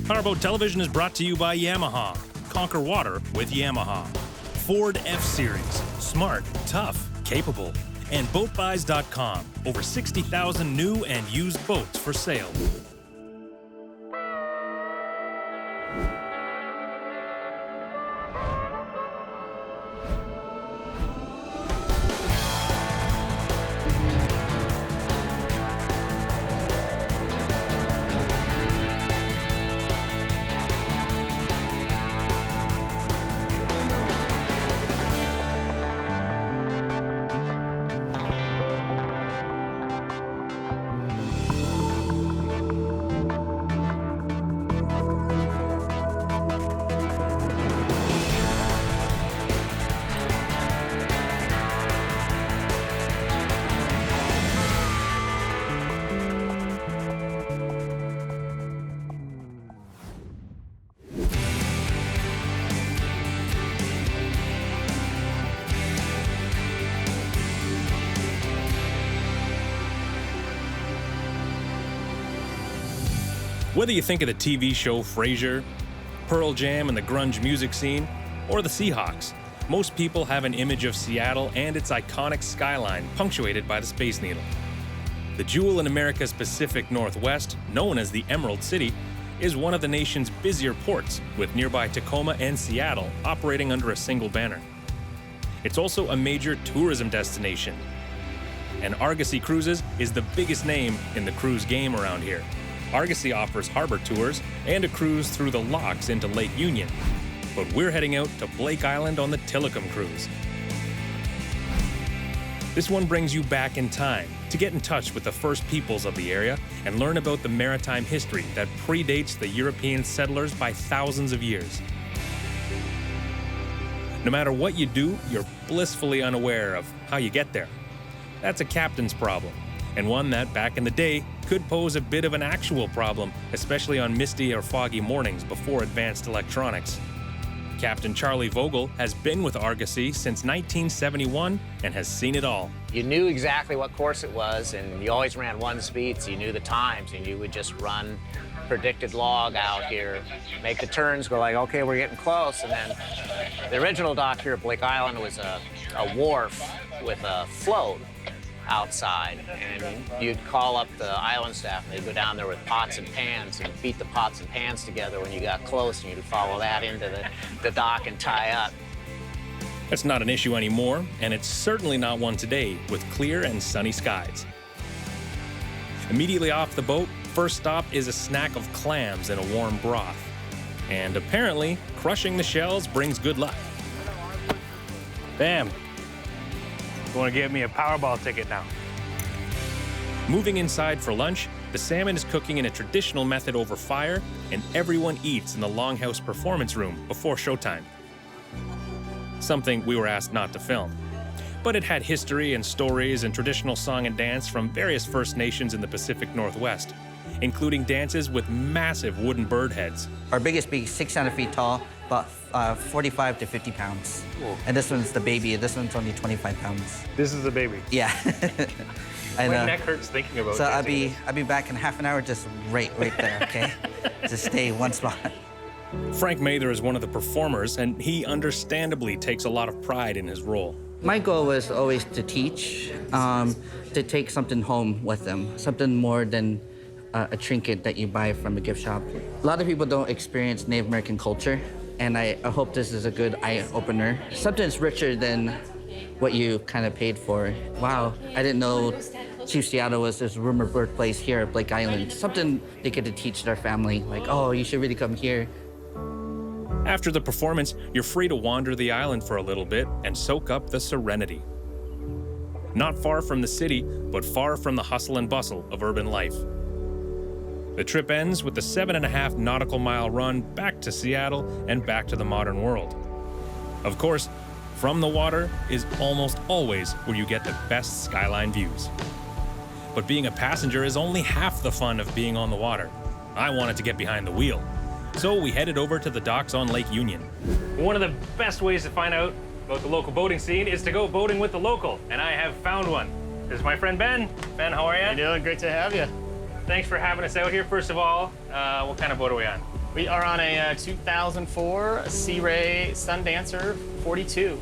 PowerBoat Television is brought to you by Yamaha. Conquer water with Yamaha. Ford F-Series. Smart, tough, capable. And BoatBuys.com. Over 60,000 new and used boats for sale. Whether you think of the TV show Frasier, Pearl Jam and the grunge music scene, or the Seahawks, most people have an image of Seattle and its iconic skyline punctuated by the Space Needle. The jewel in America's Pacific Northwest, known as the Emerald City, is one of the nation's busier ports, with nearby Tacoma and Seattle operating under a single banner. It's also a major tourism destination, and Argosy Cruises is the biggest name in the cruise game around here. Argosy offers harbor tours and a cruise through the locks into Lake Union. But we're heading out to Blake Island on the Tillicum cruise. This one brings you back in time to get in touch with the first peoples of the area and learn about the maritime history that predates the European settlers by thousands of years. No matter what you do, you're blissfully unaware of how you get there. That's a captain's problem, and one that, back in the day, could pose a bit of an actual problem, especially on misty or foggy mornings before advanced electronics. Captain Charlie Vogel has been with Argosy since 1971 and has seen it all. You knew exactly what course it was, and you always ran one speed, so you knew the times, and you would just run predicted log out here, make the turns, go like, okay, we're getting close, and then the original dock here at Blake Island was a wharf with a float outside, and you'd call up the island staff, and they'd go down there with pots and pans and beat the pots and pans together when you got close, and you'd follow that into the dock and tie up. That's not an issue anymore, and it's certainly not one today with clear and sunny skies. Immediately off the boat, first stop is a snack of clams and a warm broth. And apparently, crushing the shells brings good luck. Bam. You want to give me a Powerball ticket now? Moving inside for lunch, the salmon is cooking in a traditional method over fire, and everyone eats in the Longhouse Performance Room before showtime. Something we were asked not to film. But it had history and stories and traditional song and dance from various First Nations in the Pacific Northwest, including dances with massive wooden bird heads. Our biggest beak is 600 feet tall, about 45 to 50 pounds. Whoa. And this one's the baby. This one's only 25 pounds. This is the baby. Yeah. My neck hurts thinking about it. So I'll be back in half an hour, just right there, okay? Just stay one spot. Frank Mather is one of the performers, and he understandably takes a lot of pride in his role. My goal was always to teach, to take something home with them, something more than a trinket that you buy from a gift shop. A lot of people don't experience Native American culture, and I hope this is a good eye-opener. Something's richer than what you kind of paid for. Wow, I didn't know Chief Seattle was this rumored birthplace here at Blake Island. Something they get to teach their family, like, oh, you should really come here. After the performance, you're free to wander the island for a little bit and soak up the serenity. Not far from the city, but far from the hustle and bustle of urban life. The trip ends with the 7.5 nautical mile run back to Seattle and back to the modern world. Of course, from the water is almost always where you get the best skyline views. But being a passenger is only half the fun of being on the water. I wanted to get behind the wheel. So we headed over to the docks on Lake Union. One of the best ways to find out about the local boating scene is to go boating with the local, and I have found one. This is my friend Ben. Ben, how are you? How you doing? Great to have you. Thanks for having us out here. First of all, what kind of boat are we on? We are on a 2004 Sea Ray Sundancer 42.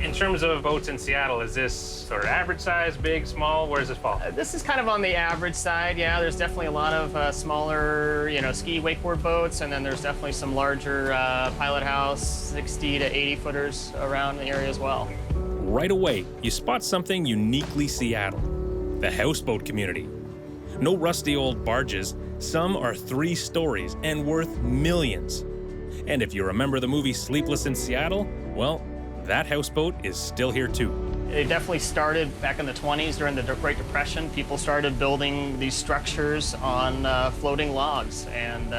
In terms of boats in Seattle, is this sort of average size, big, small? Where does this fall? This is kind of on the average side, yeah. There's definitely a lot of smaller, ski wakeboard boats, and then there's definitely some larger pilot house, 60 to 80 footers around the area as well. Right away, you spot something uniquely Seattle: the houseboat community. No rusty old barges, some are 3 stories and worth millions. And if you remember the movie Sleepless in Seattle, well, that houseboat is still here too. It definitely started back in the 20s during the Great Depression. People started building these structures on floating logs, and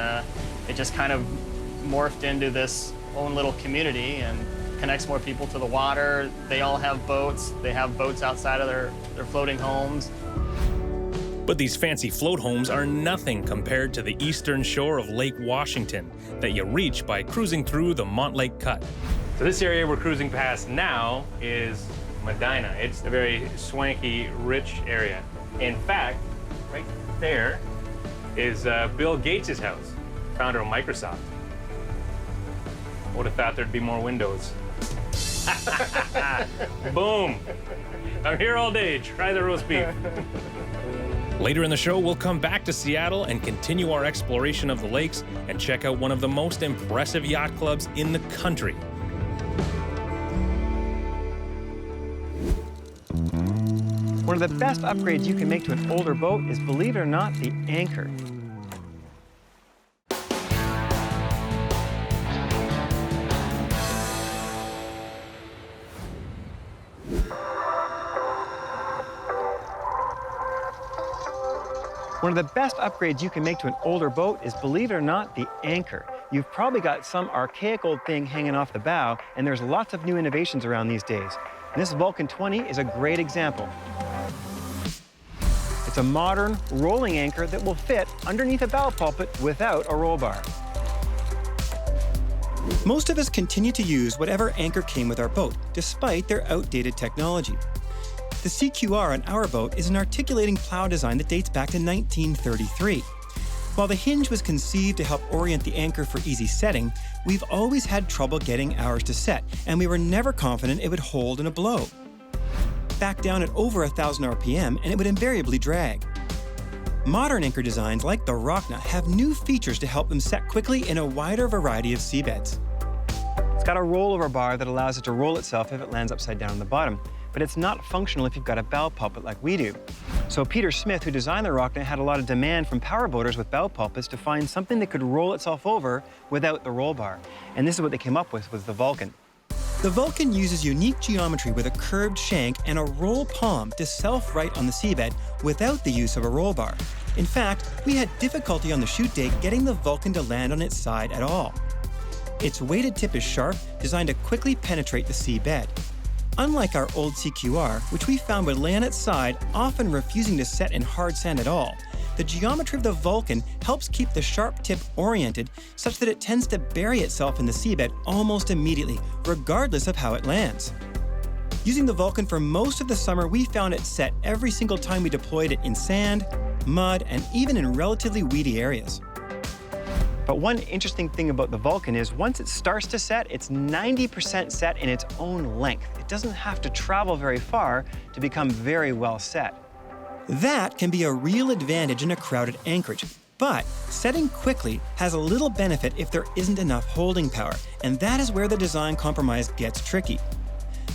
it just kind of morphed into this own little community and connects more people to the water. They all have boats. They have boats outside of their floating homes. But these fancy float homes are nothing compared to the eastern shore of Lake Washington that you reach by cruising through the Montlake Cut. So this area we're cruising past now is Medina. It's a very swanky, rich area. In fact, right there is Bill Gates' house, founder of Microsoft. Would have thought there'd be more windows. Boom! I'm here all day. Try the roast beef. Later in the show, we'll come back to Seattle and continue our exploration of the lakes and check out one of the most impressive yacht clubs in the country. One of the best upgrades you can make to an older boat is, believe it or not, the anchor. One of the best upgrades you can make to an older boat is, believe it or not, the anchor. You've probably got some archaic old thing hanging off the bow, and there's lots of new innovations around these days. And this Vulcan 20 is a great example. It's a modern rolling anchor that will fit underneath a bow pulpit without a roll bar. Most of us continue to use whatever anchor came with our boat, despite their outdated technology. The CQR on our boat is an articulating plow design that dates back to 1933. While the hinge was conceived to help orient the anchor for easy setting, we've always had trouble getting ours to set, and we were never confident it would hold in a blow. Back down at over 1,000 RPM, and it would invariably drag. Modern anchor designs like the Rockna have new features to help them set quickly in a wider variety of seabeds. It's got a rollover bar that allows it to roll itself if it lands upside down on the bottom, but it's not functional if you've got a bow pulpit like we do. So Peter Smith, who designed the Rockna, had a lot of demand from powerboaters with bow pulpits to find something that could roll itself over without the roll bar. And this is what they came up with the Vulcan. The Vulcan uses unique geometry with a curved shank and a roll palm to self-right on the seabed without the use of a roll bar. In fact, we had difficulty on the shoot day getting the Vulcan to land on its side at all. Its weighted tip is sharp, designed to quickly penetrate the seabed. Unlike our old CQR, which we found would lay on its side, often refusing to set in hard sand at all, the geometry of the Vulcan helps keep the sharp tip oriented such that it tends to bury itself in the seabed almost immediately, regardless of how it lands. Using the Vulcan for most of the summer, we found it set every single time we deployed it in sand, mud, and even in relatively weedy areas. But one interesting thing about the Vulcan is once it starts to set, it's 90% set in its own length. It doesn't have to travel very far to become very well set. That can be a real advantage in a crowded anchorage, but setting quickly has a little benefit if there isn't enough holding power, and that is where the design compromise gets tricky.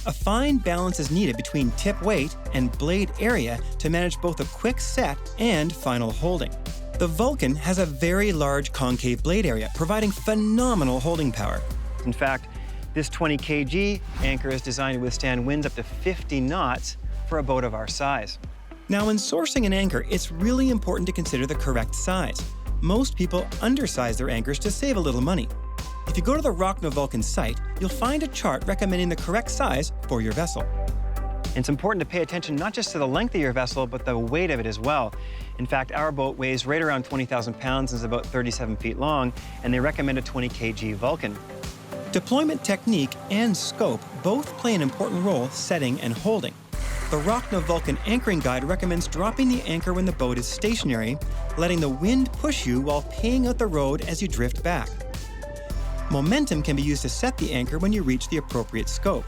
A fine balance is needed between tip weight and blade area to manage both a quick set and final holding. The Vulcan has a very large concave blade area, providing phenomenal holding power. In fact, this 20 kg anchor is designed to withstand winds up to 50 knots for a boat of our size. Now, when sourcing an anchor, it's really important to consider the correct size. Most people undersize their anchors to save a little money. If you go to the Rockna Vulcan site, you'll find a chart recommending the correct size for your vessel. It's important to pay attention not just to the length of your vessel, but the weight of it as well. In fact, our boat weighs right around 20,000 pounds and is about 37 feet long, and they recommend a 20 kg Vulcan. Deployment technique and scope both play an important role setting and holding. The Rockna Vulcan Anchoring Guide recommends dropping the anchor when the boat is stationary, letting the wind push you while paying out the road as you drift back. Momentum can be used to set the anchor when you reach the appropriate scope.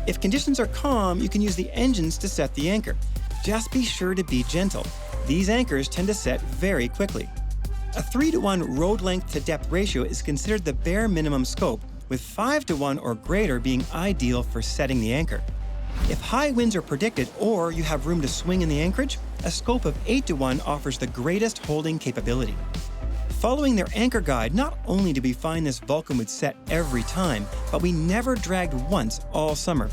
If conditions are calm, you can use the engines to set the anchor. Just be sure to be gentle. These anchors tend to set very quickly. A 3-to-1 road length to depth ratio is considered the bare minimum scope, with 5-to-1 or greater being ideal for setting the anchor. If high winds are predicted or you have room to swing in the anchorage, a scope of 8-to-1 offers the greatest holding capability. Following their anchor guide, not only did we find this Vulcan would set every time, but we never dragged once all summer.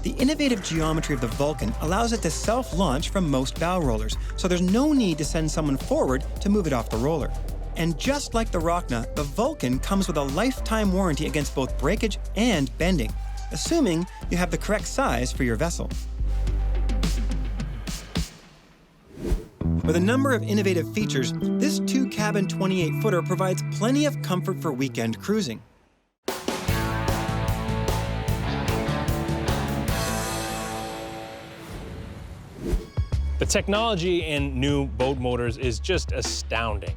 The innovative geometry of the Vulcan allows it to self-launch from most bow rollers, so there's no need to send someone forward to move it off the roller. And just like the Rockna, the Vulcan comes with a lifetime warranty against both breakage and bending, assuming you have the correct size for your vessel. With a number of innovative features, this 2-cabin 28-footer provides plenty of comfort for weekend cruising. The technology in new boat motors is just astounding.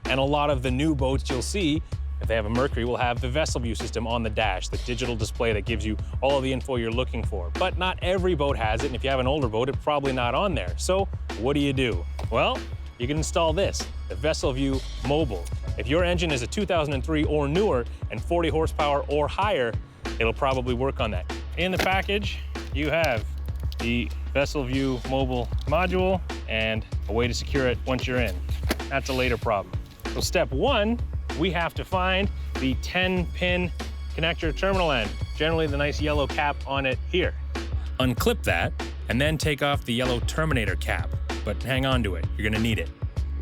And a lot of the new boats you'll see, if they have a Mercury, will have the VesselView system on the dash, the digital display that gives you all of the info you're looking for. But not every boat has it, and if you have an older boat, it's probably not on there. So what do? Well, you can install this, the VesselView Mobile. If your engine is a 2003 or newer and 40 horsepower or higher, it'll probably work on that. In the package, you have the VesselView Mobile module and a way to secure it once you're in. That's a later problem. So step one, we have to find the 10-pin connector terminal end, generally the nice yellow cap on it here. Unclip that, and then take off the yellow terminator cap, but hang on to it, you're gonna need it.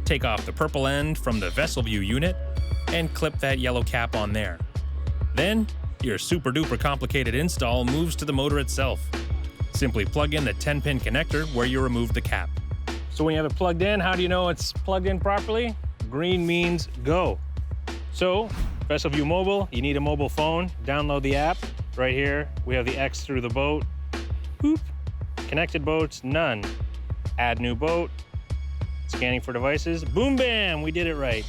Take off the purple end from the VesselView unit, and clip that yellow cap on there. Then, your super-duper complicated install moves to the motor itself. Simply plug in the 10-pin connector where you removed the cap. So when you have it plugged in, how do you know it's plugged in properly? Green means go. So, VesselView Mobile, you need a mobile phone. Download the app. Right here, we have the X through the boat. Boop. Connected boats, none. Add new boat. Scanning for devices. Boom, bam, we did it right.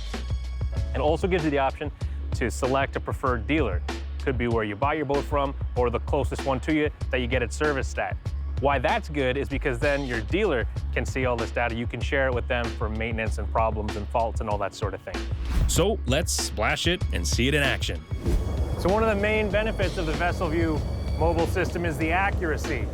It also gives you the option to select a preferred dealer. Could be where you buy your boat from or the closest one to you that you get it serviced at. Why that's good is because then your dealer can see all this data. You can share it with them for maintenance and problems and faults and all that sort of thing. So let's splash it and see it in action. So one of the main benefits of the VesselView mobile system is the accuracy.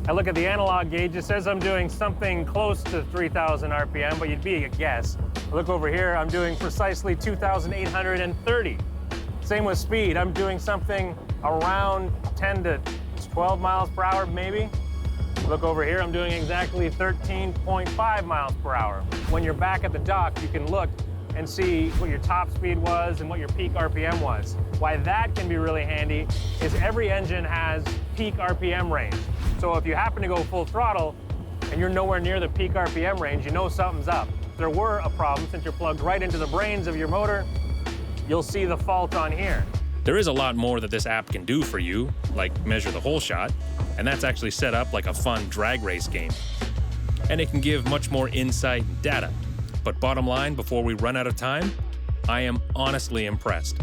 I look at the analog gauge, it says I'm doing something close to 3,000 RPM, but you'd be a guess. I look over here, I'm doing precisely 2,830. Same with speed, I'm doing something around 10 to 12 miles per hour, maybe. Look over here, I'm doing exactly 13.5 miles per hour. When you're back at the dock, you can look and see what your top speed was and what your peak RPM was. Why that can be really handy is every engine has peak RPM range. So if you happen to go full throttle and you're nowhere near the peak RPM range, you know something's up. If there were a problem, since you're plugged right into the brains of your motor, you'll see the fault on here. There is a lot more that this app can do for you, like measure the hole shot, and that's actually set up like a fun drag race game. And it can give much more insight and data. But bottom line, before we run out of time, I am honestly impressed.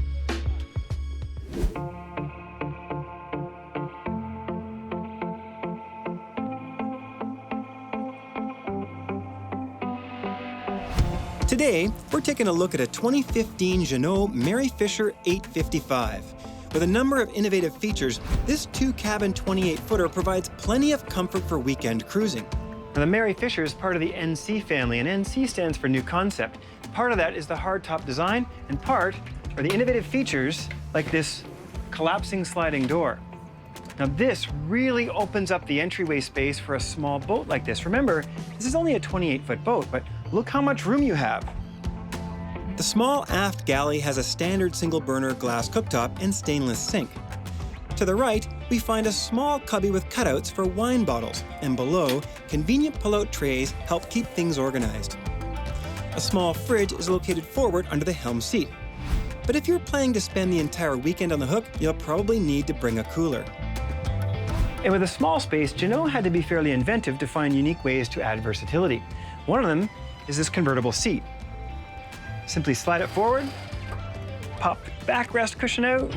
Today, we're taking a look at a 2015 Jeanneau Merry Fisher 855. With a number of innovative features, this 2-cabin 28-footer provides plenty of comfort for weekend cruising. Now, the Merry Fisher is part of the NC family, and NC stands for New Concept. Part of that is the hardtop design, and part are the innovative features like this collapsing sliding door. Now, this really opens up the entryway space for a small boat like this. Remember, this is only a 28-foot boat, but look how much room you have. The small aft galley has a standard single-burner glass cooktop and stainless sink. To the right, we find a small cubby with cutouts for wine bottles, and below, convenient pull-out trays help keep things organized. A small fridge is located forward under the helm seat. But if you're planning to spend the entire weekend on the hook, you'll probably need to bring a cooler. And with a small space, Jeanneau had to be fairly inventive to find unique ways to add versatility. One of them is this convertible seat. Simply slide it forward, pop the backrest cushion out,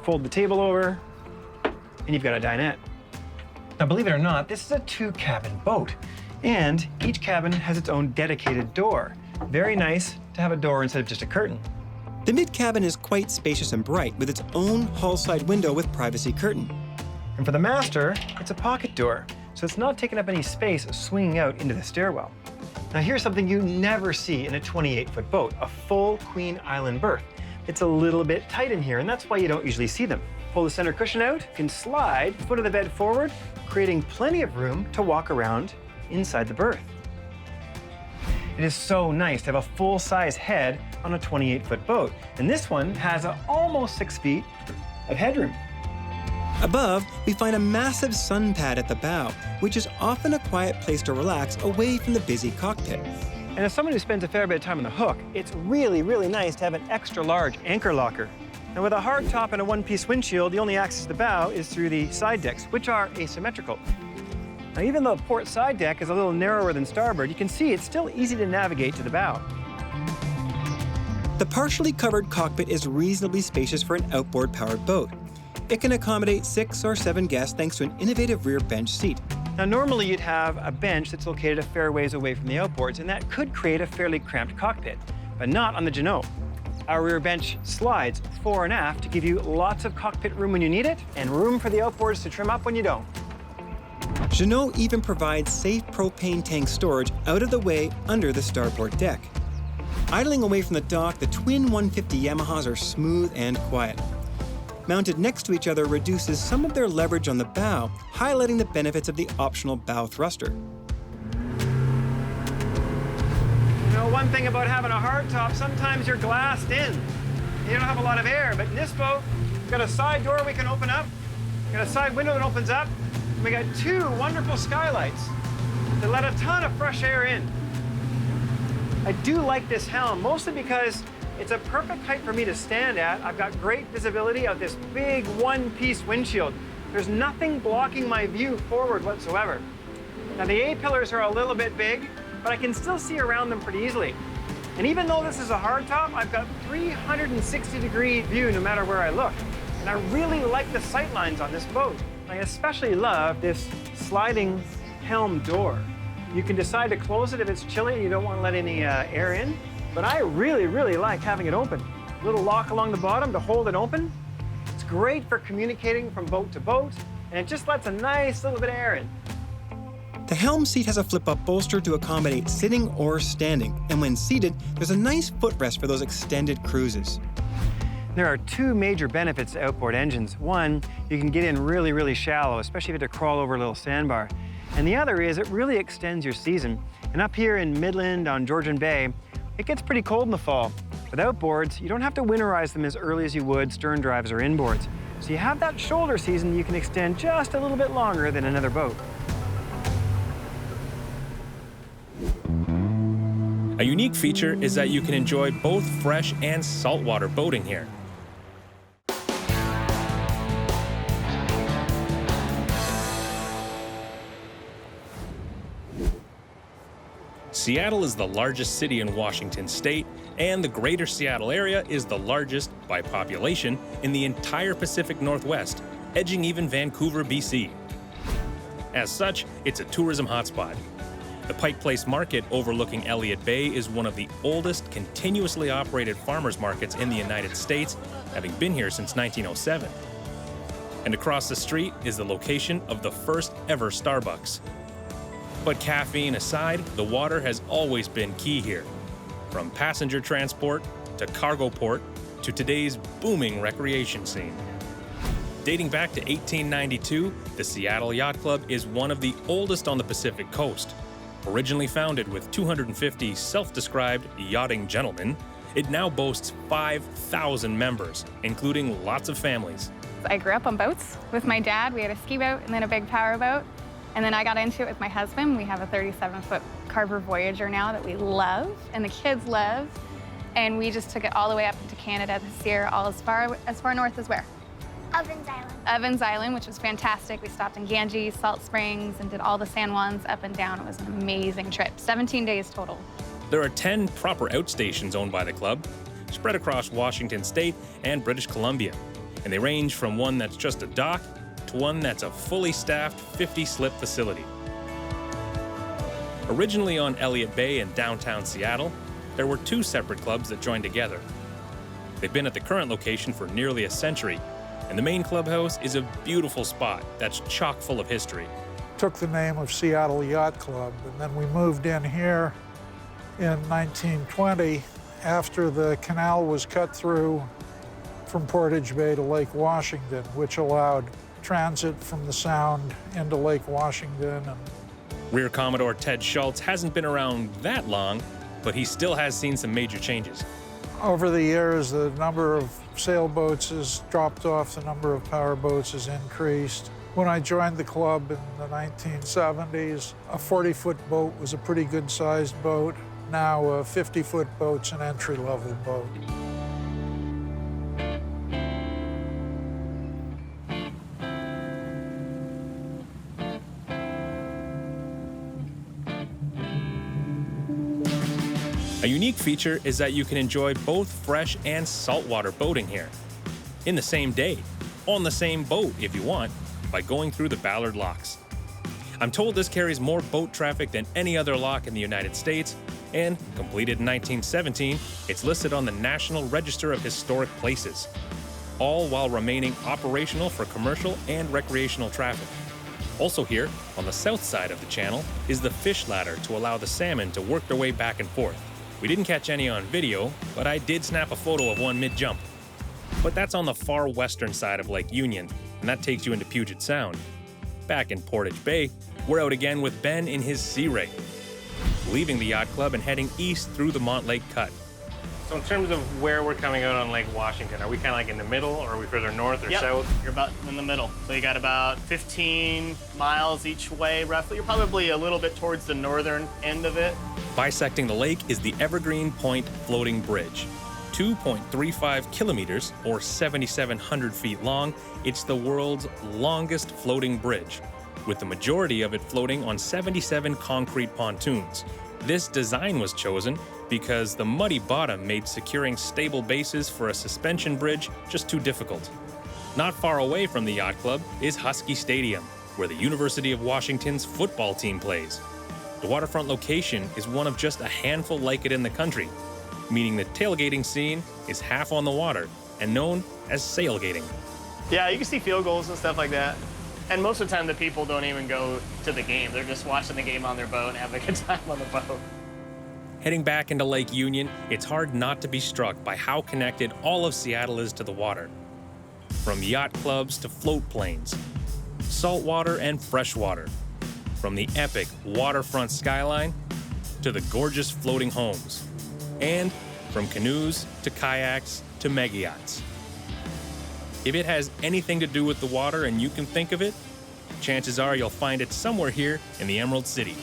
fold the table over, and you've got a dinette. Now, believe it or not, this is a 2-cabin boat, and each cabin has its own dedicated door. Very nice to have a door instead of just a curtain. The mid-cabin is quite spacious and bright, with its own hull-side window with privacy curtain. And for the master, it's a pocket door, so it's not taking up any space swinging out into the stairwell. Now here's something you never see in a 28-foot boat, a full Queen Island berth. It's a little bit tight in here, and that's why you don't usually see them. Pull the center cushion out, you can slide the foot of the bed forward, creating plenty of room to walk around inside the berth. It is so nice to have a full-size head on a 28-foot boat, and this one has almost 6 feet of headroom. Above, we find a massive sun pad at the bow, which is often a quiet place to relax away from the busy cockpit. And as someone who spends a fair bit of time on the hook, it's really, really nice to have an extra large anchor locker. Now with a hard top and a one-piece windshield, the only access to the bow is through the side decks, which are asymmetrical. Now even though the port side deck is a little narrower than starboard, you can see it's still easy to navigate to the bow. The partially covered cockpit is reasonably spacious for an outboard powered boat. It can accommodate 6 or 7 guests thanks to an innovative rear bench seat. Now normally you'd have a bench that's located a fair ways away from the outboards, and that could create a fairly cramped cockpit, but not on the Jeanneau. Our rear bench slides fore and aft to give you lots of cockpit room when you need it, and room for the outboards to trim up when you don't. Jeanneau even provides safe propane tank storage out of the way under the starboard deck. Idling away from the dock, the twin 150 Yamahas are smooth and quiet. Mounted next to each other reduces some of their leverage on the bow, highlighting the benefits of the optional bow thruster. You know, one thing about having a hardtop, sometimes you're glassed in. You don't have a lot of air, but in this boat, we've got a side door we can open up, we've got a side window that opens up, and we got 2 wonderful skylights that let a ton of fresh air in. I do like this helm, mostly because it's a perfect height for me to stand at. I've got great visibility of this big one-piece windshield. There's nothing blocking my view forward whatsoever. Now the A-pillars are a little bit big, but I can still see around them pretty easily. And even though this is a hardtop, I've got 360-degree view no matter where I look. And I really like the sight lines on this boat. I especially love this sliding helm door. You can decide to close it if it's chilly and you don't want to let any air in. But I really, really like having it open. A little lock along the bottom to hold it open. It's great for communicating from boat to boat, and it just lets a nice little bit of air in. The helm seat has a flip-up bolster to accommodate sitting or standing, and when seated, there's a nice footrest for those extended cruises. There are 2 major benefits to outboard engines. One, you can get in really, really shallow, especially if you have to crawl over a little sandbar. And the other is it really extends your season. And up here in Midland on Georgian Bay, it gets pretty cold in the fall. With outboards, you don't have to winterize them as early as you would stern drives or inboards. So you have that shoulder season you can extend just a little bit longer than another boat. A unique feature is that you can enjoy both fresh and saltwater boating here. Seattle is the largest city in Washington state, and the greater Seattle area is the largest, by population, in the entire Pacific Northwest, edging even Vancouver, BC. As such, it's a tourism hotspot. The Pike Place Market overlooking Elliott Bay is one of the oldest continuously operated farmers markets in the United States, having been here since 1907. And across the street is the location of the first ever Starbucks. But caffeine aside, the water has always been key here. From passenger transport to cargo port to today's booming recreation scene. Dating back to 1892, the Seattle Yacht Club is one of the oldest on the Pacific Coast. Originally founded with 250 self-described yachting gentlemen, it now boasts 5,000 members, including lots of families. I grew up on boats with my dad. We had a ski boat and then a big powerboat. And then I got into it with my husband. We have a 37-foot Carver Voyager now that we love and the kids love. And we just took it all the way up into Canada this year, all as far north as where? Evans Island, which was fantastic. We stopped in Ganges, Salt Springs, and did all the San Juans up and down. It was an amazing trip. 17 days total. There are 10 proper outstations owned by the club, spread across Washington State and British Columbia. And they range from one that's just a dock to one that's a fully staffed 50-slip facility. Originally on Elliott Bay in downtown Seattle, there were 2 separate clubs that joined together. They've been at the current location for nearly a century, and the main clubhouse is a beautiful spot that's chock full of history. Took the name of Seattle Yacht Club, and then we moved in here in 1920 after the canal was cut through from Portage Bay to Lake Washington, which allowed transit from the Sound into Lake Washington. And Rear Commodore Ted Schultz hasn't been around that long, but he still has seen some major changes. over the years, the number of sailboats has dropped off, the number of powerboats has increased. When I joined the club in the 1970s, a 40-foot boat was a pretty good-sized boat. Now a 50-foot boat's an entry-level boat. A unique feature is that you can enjoy both fresh and saltwater boating here. In the same day, on the same boat if you want, by going through the Ballard locks. I'm told this carries more boat traffic than any other lock in the United States, and, completed in 1917, it's listed on the National Register of Historic Places, all while remaining operational for commercial and recreational traffic. Also here, on the south side of the channel, is the fish ladder to allow the salmon to work their way back and forth. We didn't catch any on video, but I did snap a photo of one mid-jump. But that's on the far western side of Lake Union, and that takes you into Puget Sound. Back in Portage Bay, we're out again with Ben in his Sea Ray, leaving the yacht club and heading east through the Montlake Cut. So in terms of where we're coming out on Lake Washington, are we kind of like in the middle, or are we further north or south? You're about in the middle. So you got about 15 miles each way, roughly. You're probably a little bit towards the northern end of it. Bisecting the lake is the Evergreen Point Floating Bridge. 2.35 kilometers, or 7,700 feet long, it's the world's longest floating bridge, with the majority of it floating on 77 concrete pontoons. This design was chosen because the muddy bottom made securing stable bases for a suspension bridge just too difficult. Not far away from the yacht club is Husky Stadium, where the University of Washington's football team plays. The waterfront location is one of just a handful like it in the country, meaning the tailgating scene is half on the water and known as sailgating. Yeah, you can see field goals and stuff like that. And most of the time, the people don't even go to the game. They're just watching the game on their boat and having a good time on the boat. Heading back into Lake Union, it's hard not to be struck by how connected all of Seattle is to the water. From yacht clubs to float planes, saltwater and freshwater, from the epic waterfront skyline to the gorgeous floating homes, and from canoes to kayaks to mega yachts. If it has anything to do with the water and you can think of it, chances are you'll find it somewhere here in the Emerald City.